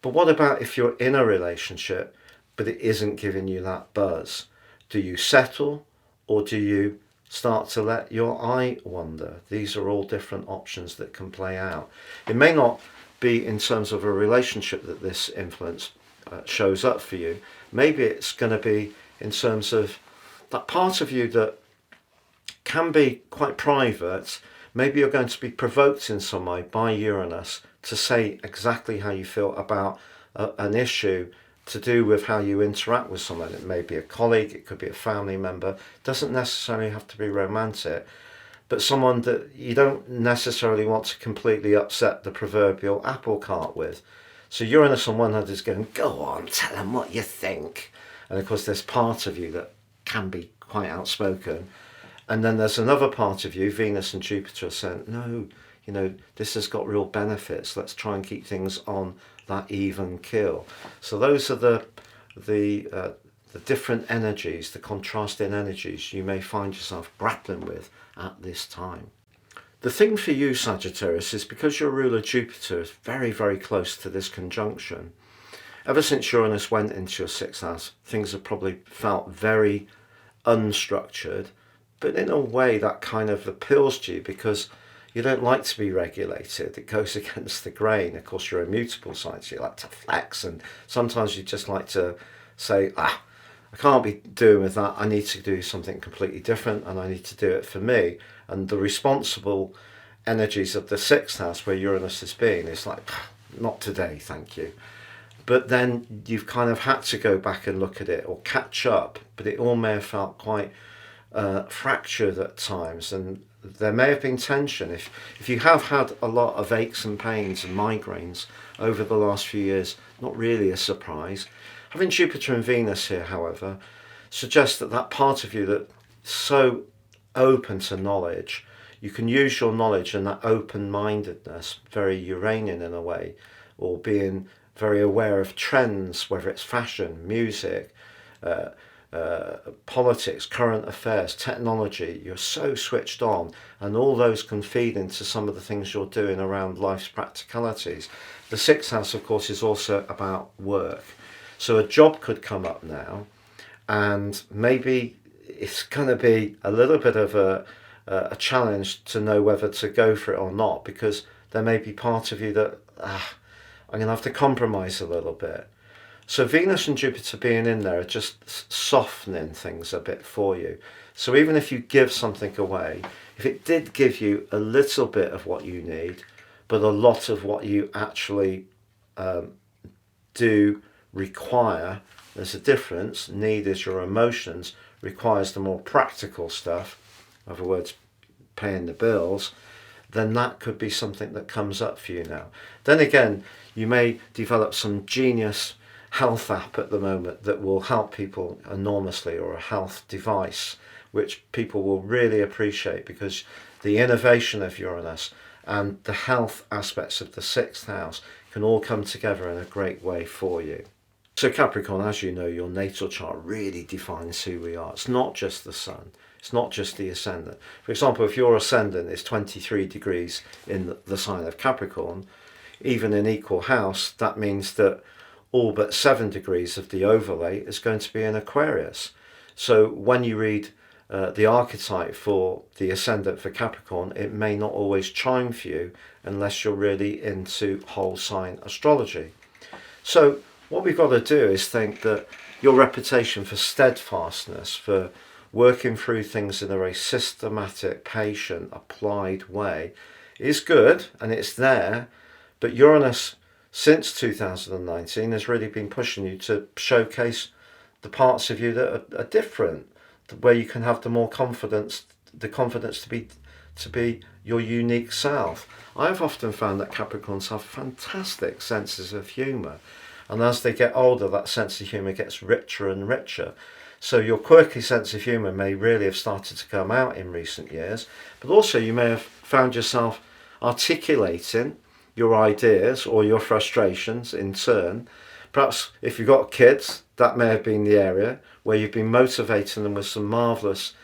But what about if you're in a relationship but it isn't giving you that buzz? Do you settle, or do you start to let your eye wander? These are all different options that can play out. It may not be in terms of a relationship that this influence shows up for you. Maybe it's going to be in terms of that part of you that can be quite private. Maybe you're going to be provoked in some way by Uranus to say exactly how you feel about an issue to do with how you interact with someone. It may be a colleague, it could be a family member. It doesn't necessarily have to be romantic, but someone that you don't necessarily want to completely upset the proverbial apple cart with. So Uranus on one hand is going, go on, tell them what you think. And of course there's part of you that can be quite outspoken. And then there's another part of you, Venus and Jupiter, saying, no, you know, this has got real benefits. Let's try and keep things on that even keel. So those are the different energies, the contrasting energies you may find yourself grappling with at this time. The thing for you, Sagittarius, is because your ruler Jupiter is very, very close to this conjunction. Ever since Uranus went into your sixth house, things have probably felt very unstructured, but in a way that kind of appeals to you because you don't like to be regulated. It goes against the grain. Of course, you're a mutable sign, so you like to flex, and sometimes you just like to say, I can't be doing with that. I need to do something completely different, and I need to do it for me. And the responsible energies of the sixth house, where Uranus has been, is like, not today, thank you. But then you've kind of had to go back and look at it or catch up, but it all may have felt quite fractured at times, and there may have been tension. If you have had a lot of aches and pains and migraines over the last few years, not really a surprise. Having Jupiter and Venus here, however, suggests that that part of you that's so open to knowledge, you can use your knowledge and that open-mindedness, very Uranian in a way, or being very aware of trends, whether it's fashion, music, politics, current affairs, technology. You're so switched on, and all those can feed into some of the things you're doing around life's practicalities. The sixth house, of course, is also about work. So a job could come up now, and maybe it's going to be a little bit of a challenge to know whether to go for it or not, because there may be part of you that I'm going to have to compromise a little bit. So Venus and Jupiter being in there are just softening things a bit for you. So even if you give something away, if it did give you a little bit of what you need, but a lot of what you actually do require, there's a difference. Need is your emotions, requires the more practical stuff, in other words, paying the bills, then that could be something that comes up for you now. Then again, you may develop some genius health app at the moment that will help people enormously, or a health device which people will really appreciate, because the innovation of Uranus and the health aspects of the sixth house can all come together in a great way for you. So Capricorn, as you know, your natal chart really defines who we are. It's not just the sun, it's not just the ascendant. For example, if your ascendant is 23 degrees in the sign of Capricorn, even in equal house, that means that all but 7 degrees of the overlay is going to be in Aquarius. So when you read the archetype for the ascendant for Capricorn, it may not always chime for you unless you're really into whole sign astrology. So what we've got to do is think that your reputation for steadfastness, for working through things in a very systematic, patient, applied way is good, and it's there, but Uranus since 2019 has really been pushing you to showcase the parts of you that are different, where you can have the more confidence, the confidence to be your unique self. I've often found that Capricorns have fantastic senses of humour, And as they get older, that sense of humour gets richer and richer. So your quirky sense of humour may really have started to come out in recent years, but also you may have found yourself articulating your ideas or your frustrations in turn. Perhaps if you've got kids, that may have been the area where you've been motivating them with some marvellous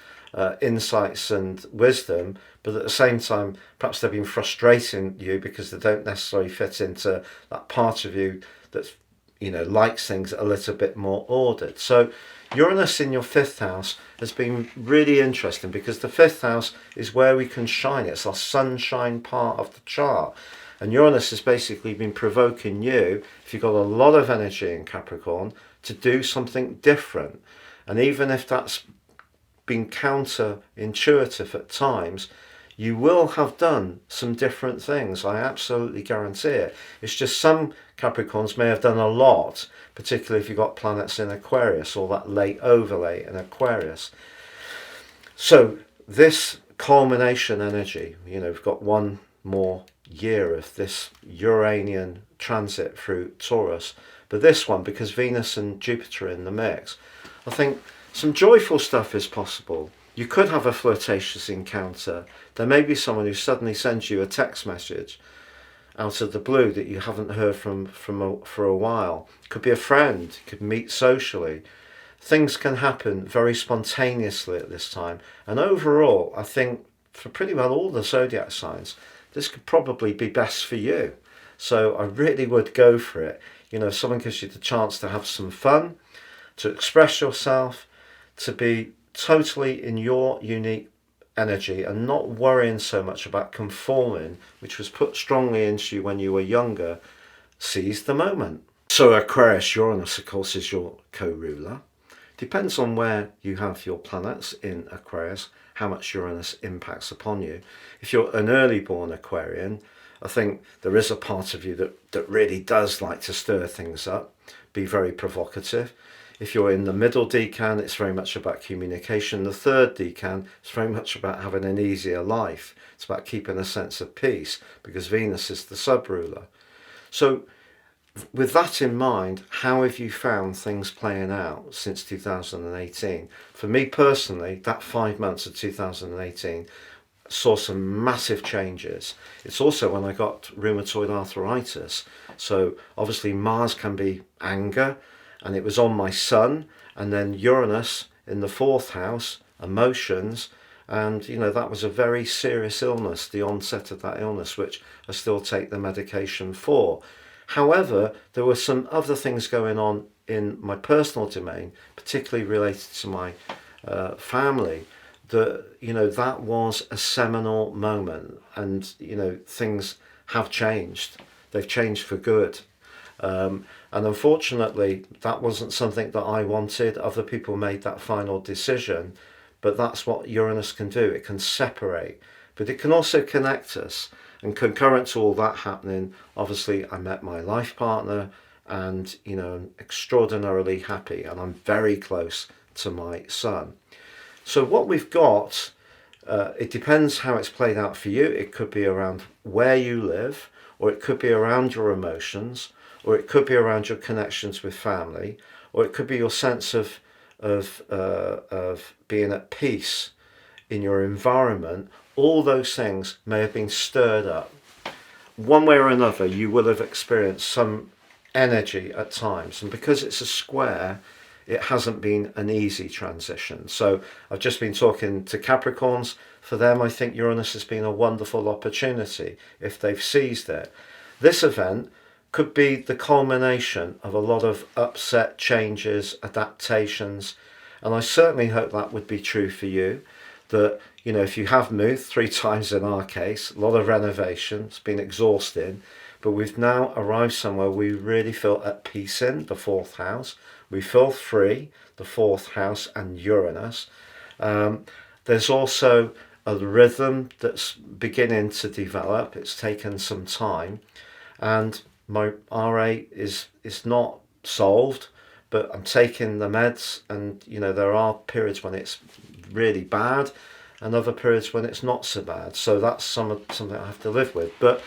insights and wisdom, but at the same time, perhaps they've been frustrating you because they don't necessarily fit into that part of you that's, likes things a little bit more ordered. So Uranus in your fifth house has been really interesting because the fifth house is where we can shine. It's our sunshine part of the chart. And Uranus has basically been provoking you, if you've got a lot of energy in Capricorn, to do something different. And even if that's been counterintuitive at times, you will have done some different things. I absolutely guarantee it. It's just some Capricorns may have done a lot, particularly if you've got planets in Aquarius or that late overlay in Aquarius. So this culmination energy, we've got one more year of this Uranian transit through Taurus, but this one, because Venus and Jupiter are in the mix, I think some joyful stuff is possible. You could have a flirtatious encounter. There may be someone who suddenly sends you a text message out of the blue that you haven't heard from for a while. It could be a friend. You could meet socially. Things can happen very spontaneously at this time. And overall, I think for pretty well all the zodiac signs, this could probably be best for you. So I really would go for it. If someone gives you the chance to have some fun, to express yourself, to be totally in your unique energy and not worrying so much about conforming, which was put strongly into you when you were younger, seize the moment. So Aquarius, Uranus, of course, is your co-ruler. Depends on where you have your planets in Aquarius, how much Uranus impacts upon you. If you're an early born Aquarian, I think there is a part of you that really does like to stir things up, be very provocative. If you're in the middle decan, it's very much about communication. The third decan is very much about having an easier life. It's about keeping a sense of peace because Venus is the sub-ruler. So with that in mind, how have you found things playing out since 2018? For me personally, that 5 months of 2018 saw some massive changes. It's also when I got rheumatoid arthritis. So obviously Mars can be anger, and it was on my sun, and then Uranus in the fourth house, emotions, and that was a very serious illness, the onset of that illness, which I still take the medication for. However, there were some other things going on in my personal domain, particularly related to my family, that was a seminal moment, and things have changed. They've changed for good. And unfortunately, that wasn't something that I wanted. Other people made that final decision, but that's what Uranus can do. It can separate, but it can also connect us. And concurrent to all that happening, obviously, I met my life partner, and I'm extraordinarily happy, and I'm very close to my son. So what we've got, it depends how it's played out for you. It could be around where you live, or it could be around your emotions, or it could be around your connections with family, or it could be your sense of being at peace in your environment. All those things may have been stirred up. One way or another, you will have experienced some energy at times, and because it's a square, it hasn't been an easy transition. So I've just been talking to Capricorns. For them, I think Uranus has been a wonderful opportunity if they've seized it. This event could be the culmination of a lot of upset changes, adaptations, and I certainly hope that would be true for you. That if you have moved 3 times in our case, a lot of renovation, it's been exhausting, but we've now arrived somewhere we really feel at peace in, the 4th house. We feel free, the 4th house and Uranus. There's also a rhythm that's beginning to develop. It's taken some time, and my RA is not solved, but I'm taking the meds, and there are periods when it's really bad and other periods when it's not so bad. So that's something I have to live with. But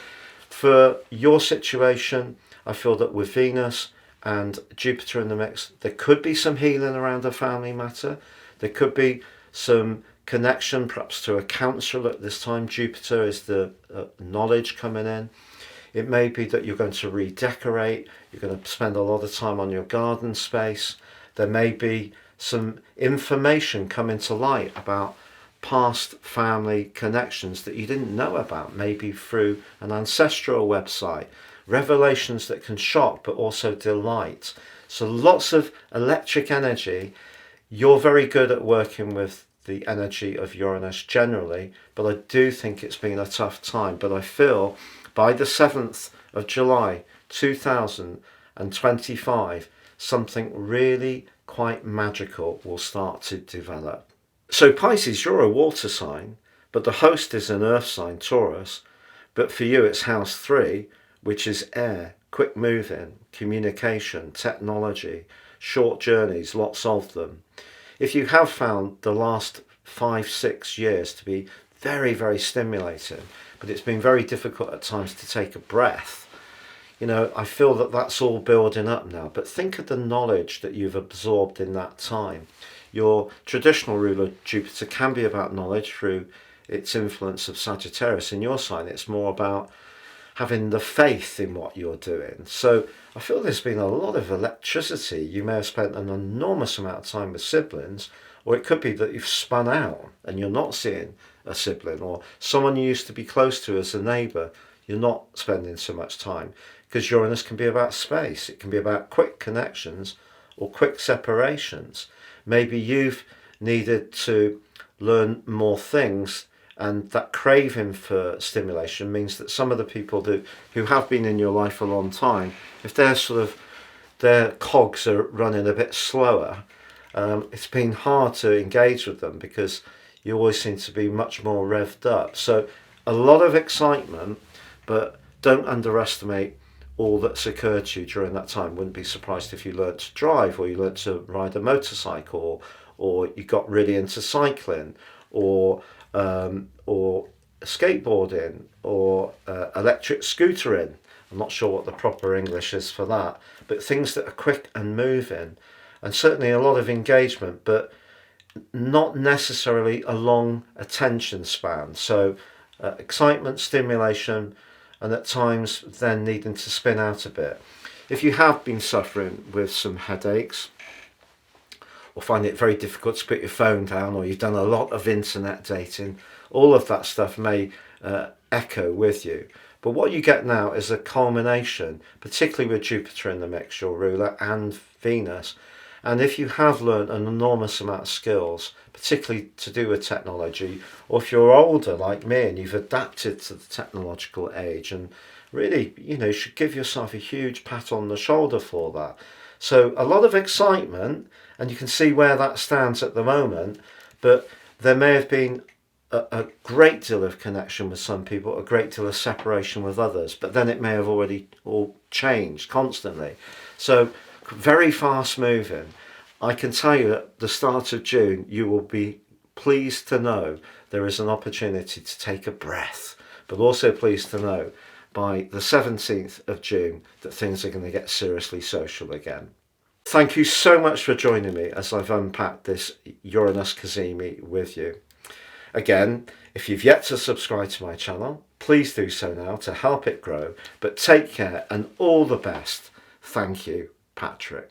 for your situation, I feel that with Venus and Jupiter in the mix, there could be some healing around a family matter. There could be some connection perhaps to a counsellor at this time. Jupiter is the knowledge coming in. It may be that you're going to redecorate, you're going to spend a lot of time on your garden space. There may be some information coming to light about past family connections that you didn't know about, maybe through an ancestral website. Revelations that can shock but also delight. So lots of electric energy. You're very good at working with the energy of Uranus generally, but I do think it's been a tough time. But I feel by the 7th of July 2025, something really quite magical will start to develop. So Pisces, you're a water sign, but the host is an earth sign, Taurus. But for you, it's house 3, which is air, quick moving, communication, technology, short journeys, lots of them. If you have found the last 5-6 years to be very, very stimulating, but it's been very difficult at times to take a breath, you know, I feel that that's all building up now. But think of the knowledge that you've absorbed in that time. Your traditional ruler, Jupiter, can be about knowledge through its influence of Sagittarius. In your sign, it's more about having the faith in what you're doing. So I feel there's been a lot of electricity. You may have spent an enormous amount of time with siblings, or it could be that you've spun out and you're not seeing a sibling, or someone you used to be close to as a neighbour, you're not spending so much time, because Uranus can be about space. It can be about quick connections or quick separations. Maybe you've needed to learn more things, and that craving for stimulation means that some of the people who have been in your life a long time, if they're their cogs are running a bit slower, it's been hard to engage with them because you always seem to be much more revved up. So a lot of excitement, but don't underestimate all that's occurred to you during that time. Wouldn't be surprised if you learnt to drive, or you learnt to ride a motorcycle, or you got really into cycling, or skateboarding, or electric scootering. I'm not sure what the proper English is for that, but things that are quick and moving, and certainly a lot of engagement, but not necessarily a long attention span. So excitement, stimulation, and at times then needing to spin out a bit. If you have been suffering with some headaches, or find it very difficult to put your phone down, or you've done a lot of internet dating, all of that stuff may echo with you. But what you get now is a culmination, particularly with Jupiter in the mix, your ruler, and Venus. And if you have learned an enormous amount of skills, particularly to do with technology, or if you're older like me and you've adapted to the technological age, and really, you know, you should give yourself a huge pat on the shoulder for that. So a lot of excitement, and you can see where that stands at the moment, but there may have been a great deal of connection with some people, a great deal of separation with others, but then it may have already all changed constantly. So very fast moving. I can tell you at the start of June, you will be pleased to know there is an opportunity to take a breath, but also pleased to know by the 17th of June that things are going to get seriously social again. Thank you so much for joining me as I've unpacked this Uranus Cazimi with you. Again, if you've yet to subscribe to my channel, please do so now to help it grow. But take care and all the best. Thank you, Patrick.